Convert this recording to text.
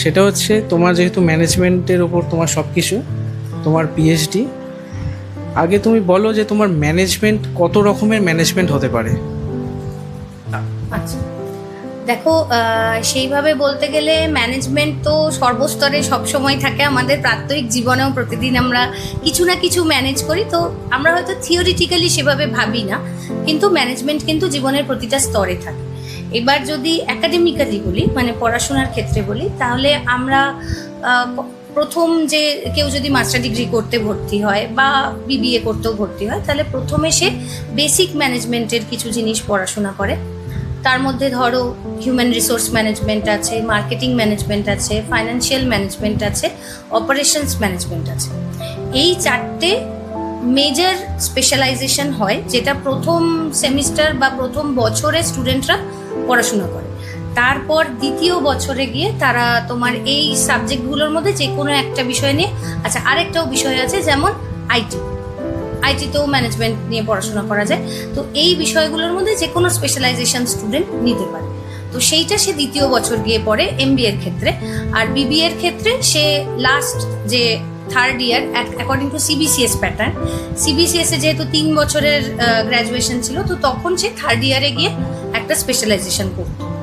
সেটা হচ্ছে তোমার যেহেতু ম্যানেজমেন্টের ওপর তোমার সব কিছু, তোমার পিএইচডি, আগে তুমি বলো যে তোমার ম্যানেজমেন্ট কত রকমের ম্যানেজমেন্ট হতে পারে। আচ্ছা, দেখো, সেইভাবে বলতে গেলে ম্যানেজমেন্ট তো সর্বস্তরে সবসময় থাকে। আমাদের প্রাত্যহিক জীবনেও প্রতিদিন আমরা কিছু না কিছু ম্যানেজ করি। তো আমরা হয়তো থিওরিটিক্যালি সেভাবে ভাবি না, কিন্তু ম্যানেজমেন্ট কিন্তু জীবনের প্রতিটা স্তরে থাকে। এবার যদি একাডেমিক্যালি বলি, মানে পড়াশোনার ক্ষেত্রে বলি, তাহলে আমরা প্রথম যে কেউ যদি মাস্টার ডিগ্রি করতে ভর্তি হয় বা বিবিএ করতেও ভর্তি হয়, তাহলে প্রথমে সে বেসিক ম্যানেজমেন্টের কিছু জিনিস পড়াশোনা করে। তার মধ্যে ধরো হিউম্যান রিসোর্স ম্যানেজমেন্ট আছে, মার্কেটিং ম্যানেজমেন্ট আছে, ফাইন্যান্সিয়াল ম্যানেজমেন্ট আছে, অপারেশনস ম্যানেজমেন্ট আছে। এই চারটে মেজর স্পেশালাইজেশন হয়, যেটা প্রথম সেমিস্টার বা প্রথম বছরে স্টুডেন্টরা পড়াশোনা করে। তারপর দ্বিতীয় বছরে গিয়ে তারা তোমার এই সাবজেক্টগুলোর মধ্যে যে কোনো একটা বিষয় নিয়ে, আচ্ছা আরেকটাও বিষয় আছে যেমন আইটিতেও ম্যানেজমেন্ট নিয়ে পড়াশোনা করা যায়। তো এই বিষয়গুলোর মধ্যে যে কোনো স্পেশালাইজেশন স্টুডেন্ট নিতে পারে। তো সেইটা সে দ্বিতীয় বছর গিয়ে পড়ে এমবিএ এর ক্ষেত্রে। আর বিবিএ এর ক্ষেত্রে সে লাস্ট যে third year, according to CBCS pattern, CBCS এ যেহেতু 3 বছরের গ্র্যাজুয়েশন ছিল, তো তখন সে থার্ড ইয়ারে গিয়ে একটা স্পেশালাইজেশন করতো।